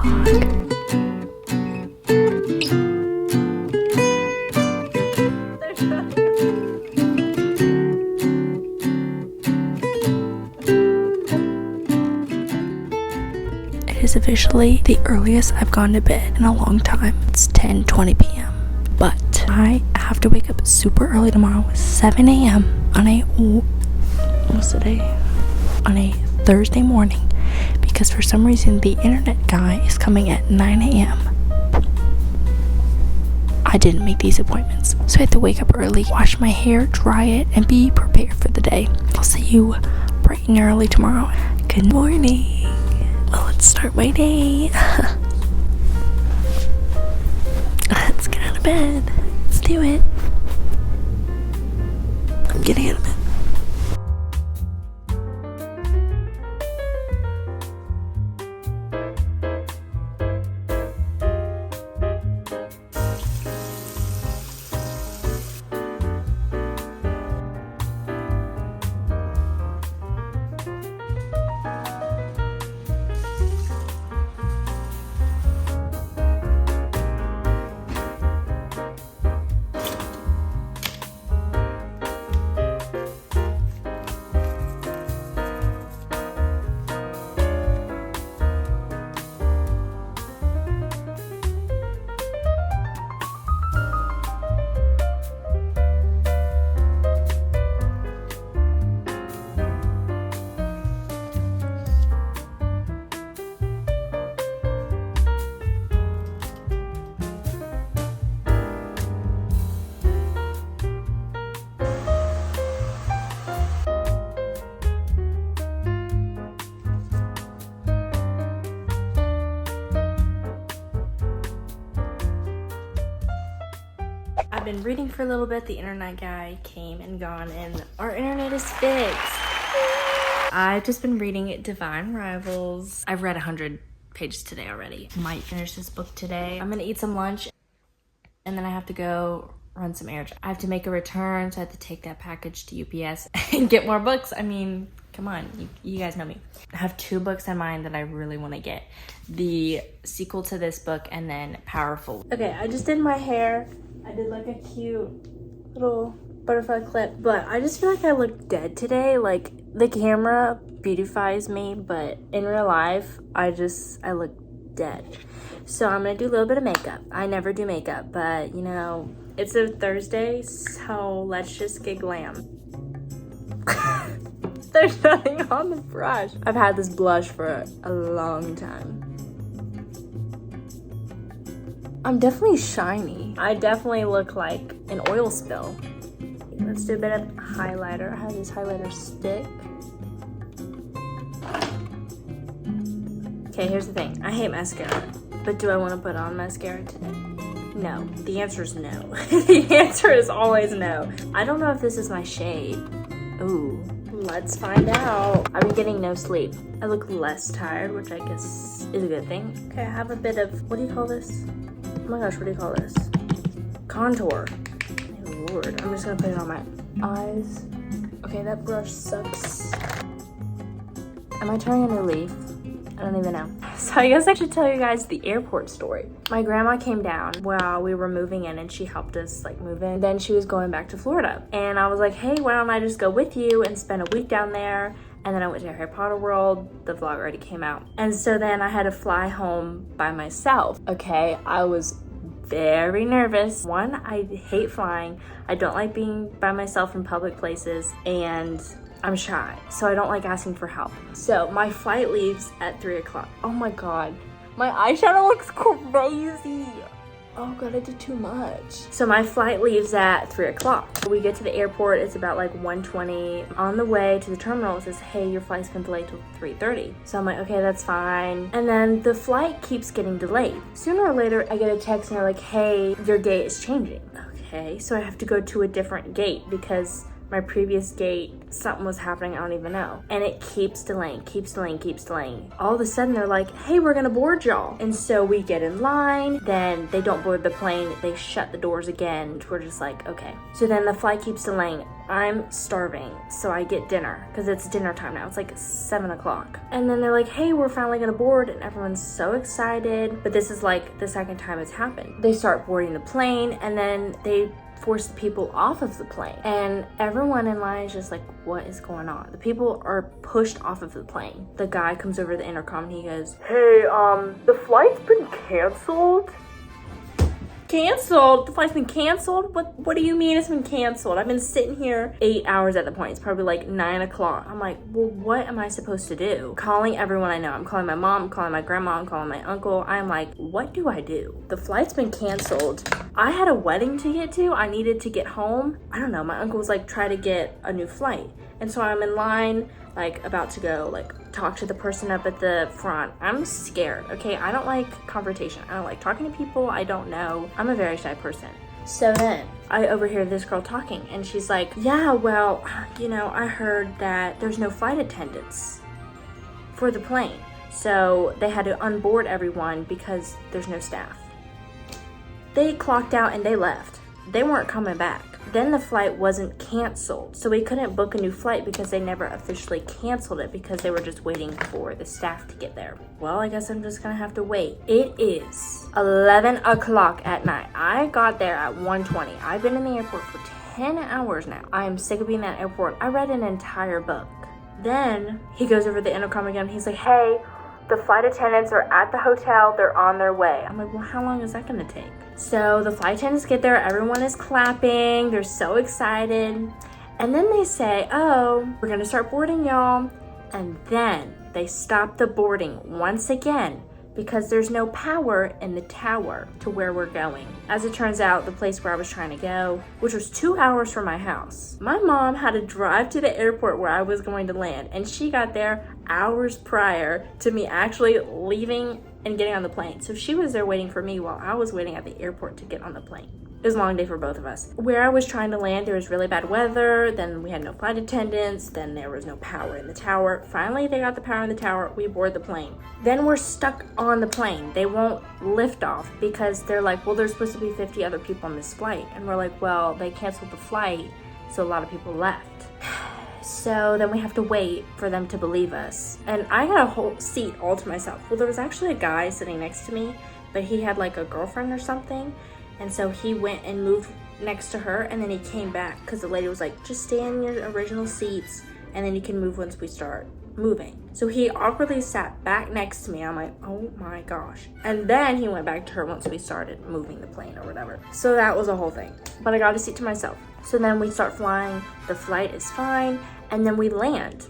vlog. It is officially the earliest I've gone to bed in a long time. It's 10:20 p.m. But I have to wake up super early tomorrow, 7 a.m. on a Thursday morning, because for some reason the internet guy is coming at 9 a.m. I didn't make these appointments, so I have to wake up early, wash my hair, dry it, and be prepared for the day. I'll see you bright and early tomorrow. Good morning. Well, let's start my day. Let's get out of bed. Let's do it. I'm getting out of bed. I've been reading for a little bit. The internet guy came and gone, and our internet is fixed. I've just been reading Divine Rivals. I've read 100 pages today already. Might finish this book today. I'm gonna eat some lunch, and then I have to go run some errands. I have to make a return, so I have to take that package to UPS and get more books. I mean, come on, you guys know me. I have 2 books in mind that I really want to get. The sequel to this book, and then Powerful. Okay, I just did my hair. I did like a cute little butterfly clip, but I just feel like I look dead today. Like, the camera beautifies me, but in real life, I look dead. So I'm gonna do a little bit of makeup. I never do makeup, but you know, it's a Thursday, so let's just get glam. There's nothing on the brush. I've had this blush for a long time. I'm definitely shiny. I definitely look like an oil spill. Let's do a bit of highlighter. I have this highlighter stick. Okay, here's the thing. I hate mascara, but do I want to put on mascara today? No. The answer is no. The answer is always no. I don't know if this is my shade. Ooh, let's find out. I've been getting no sleep. I look less tired, which I guess is a good thing. Okay, I have a bit of, what do you call this? Oh my gosh, what do you call this? Contour. My lord, I'm just gonna put it on my eyes. Okay, that brush sucks. Am I turning a new leaf? I don't even know. So I guess I should tell you guys the airport story. My grandma came down while we were moving in, and she helped us like move in. Then she was going back to Florida. And I was like, hey, why don't I just go with you and spend a week down there? And then I went to Harry Potter World. The vlog already came out. And so then I had to fly home by myself. Okay, I was very nervous. One, I hate flying. I don't like being by myself in public places, and I'm shy, so I don't like asking for help. So my flight leaves at 3 o'clock. Oh my God, my eyeshadow looks crazy. Oh God, I did too much. So my flight leaves at 3 o'clock. We get to the airport, it's about like 1:20. On the way to the terminal, it says, hey, your flight's been delayed till 3:30. So I'm like, okay, that's fine. And then the flight keeps getting delayed. Sooner or later, I get a text and they're like, hey, your gate is changing. Okay, so I have to go to a different gate because my previous gate, something was happening, I don't even know. And it keeps delaying, keeps delaying, keeps delaying. All of a sudden they're like, hey, we're gonna board y'all. And so we get in line, then they don't board the plane, they shut the doors again. We're just like, okay. So then the flight keeps delaying. I'm starving, so I get dinner, because it's dinner time now. It's like 7 o'clock. And then they're like, hey, we're finally gonna board, and everyone's so excited. But this is like the second time it's happened. They start boarding the plane, and then they force the people off of the plane. And everyone in line is just like, what is going on? The people are pushed off of the plane. The guy comes over the intercom and he goes, hey, the flight's been canceled. Canceled? The flight's been canceled? What do you mean it's been canceled? I've been sitting here 8 hours at the point. It's probably like 9 o'clock. I'm like, well, what am I supposed to do? Calling everyone I know. I'm calling my mom, I'm calling my grandma, I'm calling my uncle. I'm like, what do I do? The flight's been canceled. I had a wedding to get to. I needed to get home. I don't know. My uncle was like, try to get a new flight. And so I'm in line, like about to go, like talk to the person up at the front. I'm scared, okay? I don't like confrontation. I don't like talking to people I don't know. I'm a very shy person. So then I overhear this girl talking and she's like, yeah, well, you know, I heard that there's no flight attendants for the plane. So they had to unboard everyone because there's no staff. They clocked out and they left. They weren't coming back. Then the flight wasn't canceled, so we couldn't book a new flight because they never officially canceled it because they were just waiting for the staff to get there. Well, I guess I'm just gonna have to wait. It is 11 o'clock at night. I got there at 1:20. I've been in the airport for 10 hours now. I am sick of being at the airport. I read an entire book. Then he goes over the intercom again. He's like, hey, the flight attendants are at the hotel. They're on their way. I'm like, well, how long is that gonna take? So the flight attendants get there, everyone is clapping, they're so excited. And then they say, oh, we're gonna start boarding y'all. And then they stop the boarding once again because there's no power in the tower to where we're going. As it turns out, the place where I was trying to go, which was 2 hours from my house, my mom had to drive to the airport where I was going to land, and she got there hours prior to me actually leaving and getting on the plane. So she was there waiting for me while I was waiting at the airport to get on the plane. It was a long day for both of us. Where I was trying to land, there was really bad weather, then we had no flight attendants, then there was no power in the tower. Finally, they got the power in the tower, we board the plane. Then we're stuck on the plane. They won't lift off because they're like, well, there's supposed to be 50 other people on this flight. And we're like, well, they canceled the flight, so a lot of people left. So then we have to wait for them to believe us. And I got a whole seat all to myself. Well, there was actually a guy sitting next to me, but he had like a girlfriend or something. And so he went and moved next to her, and then he came back because the lady was like, just stay in your original seats and then you can move once we start moving. So he awkwardly sat back next to me. I'm like, oh my gosh. And then he went back to her once we started moving the plane or whatever. So that was a whole thing. But I got a seat to myself. So then we start flying, the flight is fine, and then we land.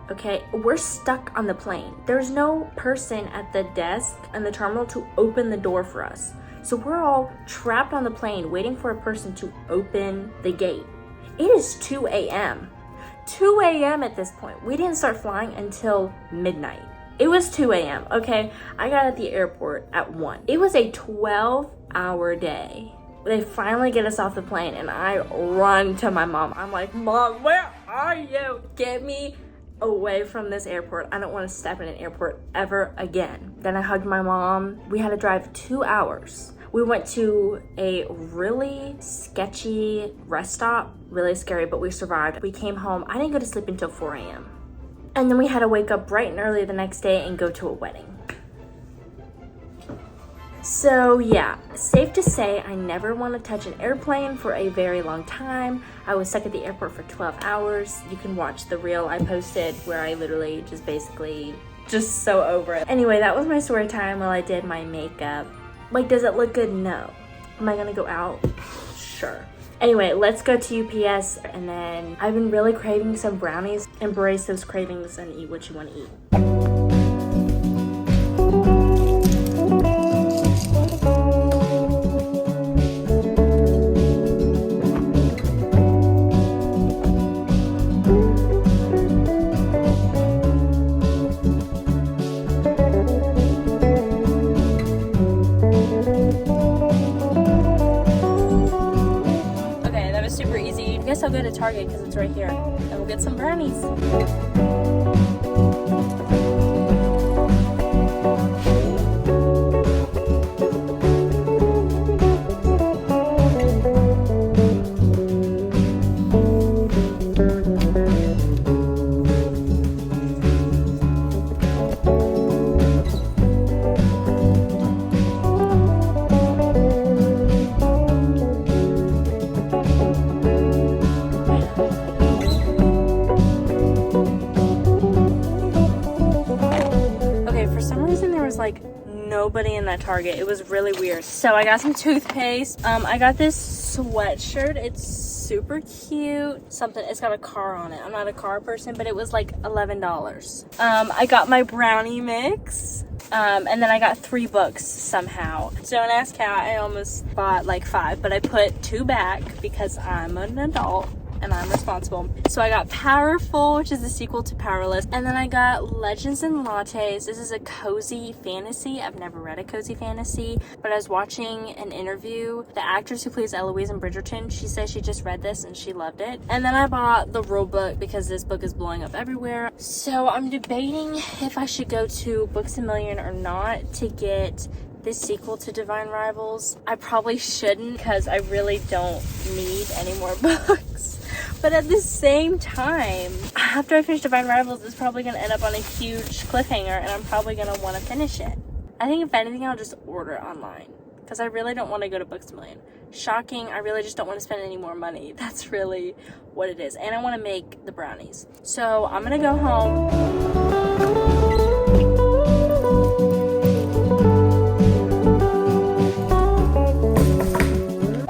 Okay, we're stuck on the plane. There's no person at the desk in the terminal to open the door for us. So we're all trapped on the plane waiting for a person to open the gate. It is 2 a.m. 2 a.m. at this point. We didn't start flying until midnight. It was 2 a.m. Okay, I got at the airport at 1. It was a 12-hour day. They finally get us off the plane and I run to my mom. I'm like, Mom, where are you? Get me away from this airport. I don't want to step in an airport ever again. Then I hugged my mom. We had to drive 2 hours. We went to a really sketchy rest stop, really scary, but we survived. We came home. I didn't go to sleep until 4 a.m. And then we had to wake up bright and early the next day and go to a wedding. So yeah, safe to say I never want to touch an airplane for a very long time. I was stuck at the airport for 12 hours. You can watch the reel I posted where I literally just basically just so over it. Anyway, that was my story time while I did my makeup. Like, does it look good? No. Am I gonna go out? Sure. Anyway, let's go to UPS, and then I've been really craving some brownies. Embrace those cravings and eat what you want to eat. so good at Target because it's right here. And we'll get some brownies. Like nobody in that Target. It was really weird. So I got some toothpaste. I got this sweatshirt. It's super cute. It's got a car on it. I'm not a car person, but it was like $11. I got my brownie mix. And then I got 3 books somehow. Don't ask how. I almost bought like 5, but I put 2 back because I'm an adult and I'm responsible. So I got Powerful, which is the sequel to Powerless. And then I got Legends and Lattes. This is a cozy fantasy. I've never read a cozy fantasy, but I was watching an interview. The actress who plays Eloise in Bridgerton, she said she just read this and she loved it. And then I bought the rule book because this book is blowing up everywhere. So I'm debating if I should go to Books A Million or not to get this sequel to Divine Rivals. I probably shouldn't because I really don't need any more books. But at the same time, after I finish Divine Rivals, it's probably going to end up on a huge cliffhanger and I'm probably going to want to finish it. I think if anything, I'll just order it online because I really don't want to go to Books A Million. Shocking, I really just don't want to spend any more money. That's really what it is. And I want to make the brownies. So I'm going to go home.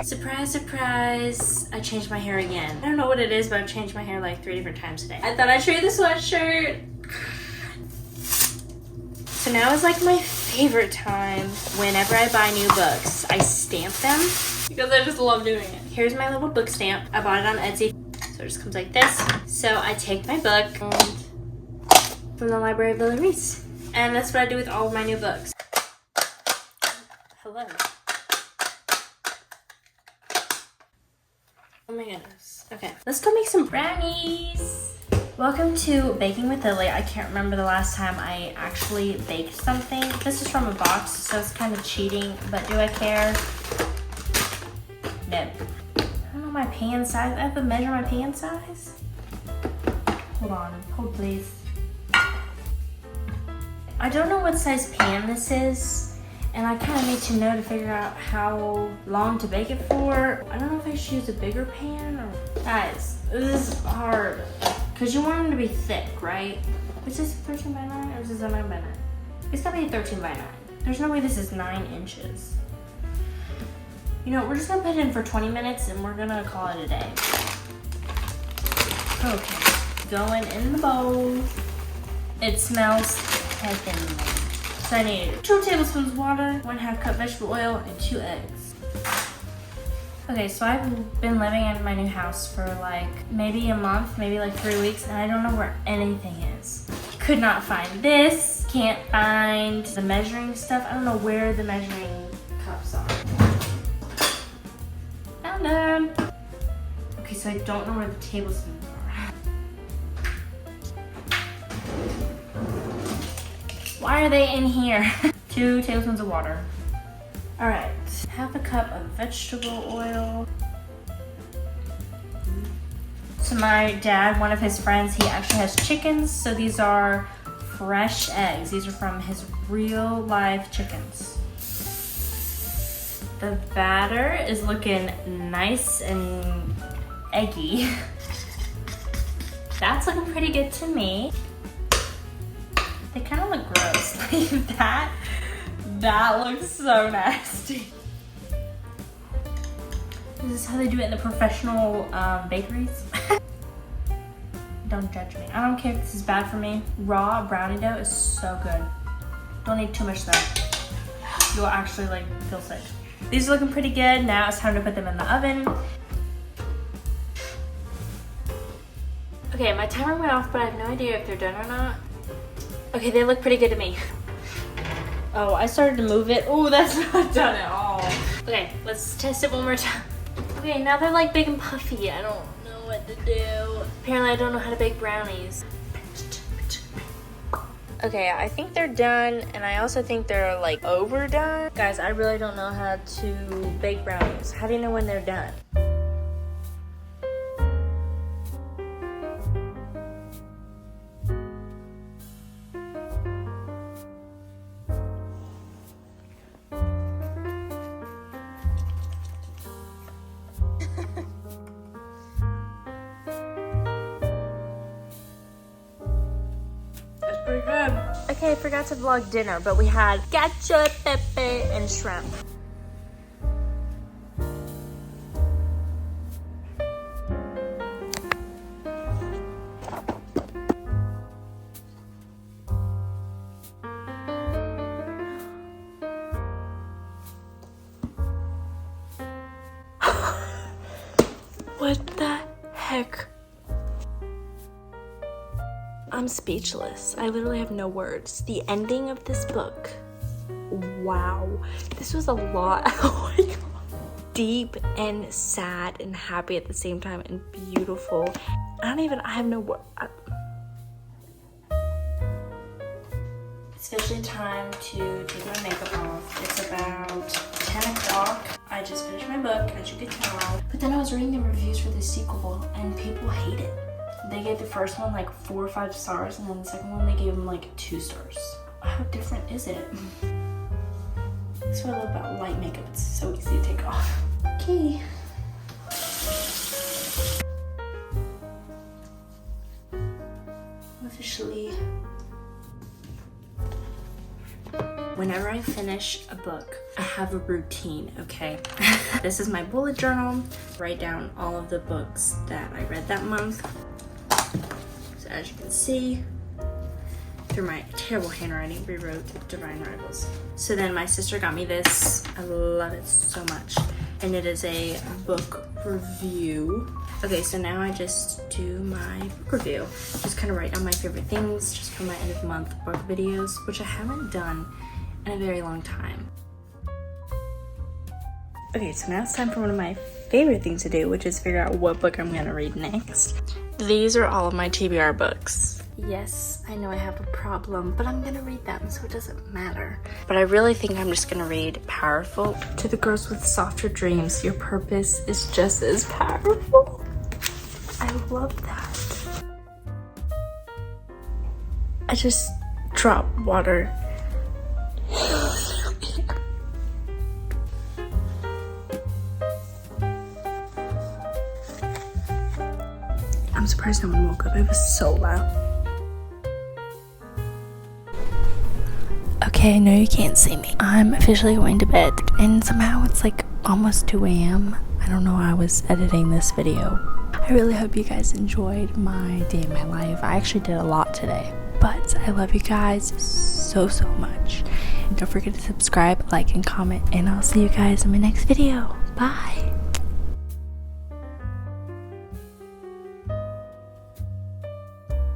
Surprise, surprise, I changed my hair again. I don't know what it is, but I've changed my hair like 3 different times today. I thought I'd show you the sweatshirt. So now is like my favorite time. Whenever I buy new books, I stamp them because I just love doing it. Here's my little book stamp. I bought it on Etsy. So it just comes like this. So I take my book from the Library of Reese. And that's what I do with all of my new books. Hello. Oh my goodness. Okay, let's go make some brownies. Welcome to Baking with Lily. I can't remember the last time I actually baked something. This is from a box, so it's kind of cheating, but do I care? No. I don't know my pan size. I have to measure my pan size. Hold on, hold please. I don't know what size pan this is. And I kind of need to know to figure out how long to bake it for. I don't know if I should use a bigger pan or... Guys, this is hard. Because you want them to be thick, right? Is this 13 by 9 or is this a 9 by 9? It's gotta be 13 by 9. There's no way this is 9 inches. You know, we're just gonna put it in for 20 minutes and we're gonna call it a day. Okay, going in the bowl. It smells heavenly. So I need 2 tablespoons water, 1/2 cup vegetable oil, and 2 eggs. Okay, so I've been living in my new house for like maybe a month, maybe like 3 weeks, and I don't know where anything is. Could not find this, can't find the measuring stuff. I don't know where the measuring cups are. Found them. Okay, so I don't know where the tablespoons are. Why are they in here? 2 tablespoons of water. All right, 1/2 cup of vegetable oil. So my dad, one of his friends, he actually has chickens. So these are fresh eggs. These are from his real live chickens. The batter is looking nice and eggy. That's looking pretty good to me. They kind of look gross. Like that looks so nasty. This is how they do it in the professional bakeries. Don't judge me. I don't care if this is bad for me. Raw brownie dough is so good. Don't need too much though. You'll actually like feel sick. These are looking pretty good. Now it's time to put them in the oven. Okay, my timer went off, but I have no idea if they're done or not. Okay, they look pretty good to me. Oh, I started to move it. Oh, that's not done at all. Okay, let's test it one more time. Okay, now they're like big and puffy. I don't know know what to do. Apparently I don't know how to bake brownies. Okay, I think they're done, and I also think they're like overdone. Guys, I really don't know how to bake brownies. How do you know when they're done? Pretty good. Okay, I forgot to vlog dinner, but we had cacio, pepe, and shrimp. What the heck? I'm speechless. I literally have no words. The ending of this book. Wow. This was a lot. Oh my god. Deep and sad and happy at the same time and beautiful. I have no words. It's officially time to take my makeup off. It's about 10 o'clock. I just finished my book, as you can tell. But then I was reading the reviews for the sequel and people hate it. They gave the first one like 4 or 5 stars, and then the second one they gave them like 2 stars. How different is it? That's what I love about light makeup. It's so easy to take off. Okay. Officially. Whenever I finish a book, I have a routine, okay? This is my bullet journal. Write down all of the books that I read that month. So as you can see, through my terrible handwriting, rewrote Divine Rivals. So then my sister got me this. I love it so much. And it is a book review. Okay, so now I just do my book review. Just kind of write down my favorite things, just for my end of month book videos, which I haven't done in a very long time. Okay, so now it's time for one of my favorite things to do, which is figure out what book I'm gonna read next. These are all of my TBR books. Yes, I know I have a problem, but I'm gonna read them, so it doesn't matter. But I really think I'm just gonna read Powerful. To the girls with softer dreams, your purpose is just as powerful. I love that. I just dropped water. I'm surprised no one woke up. It was so loud. Okay, I know you can't see me. I'm officially going to bed, and somehow it's like almost 2 a.m. I don't know how I was editing this video. I really hope you guys enjoyed my day in my life. I actually did a lot today, but I love you guys so much. And don't forget to subscribe, like, and comment, and I'll see you guys in my next video. Bye.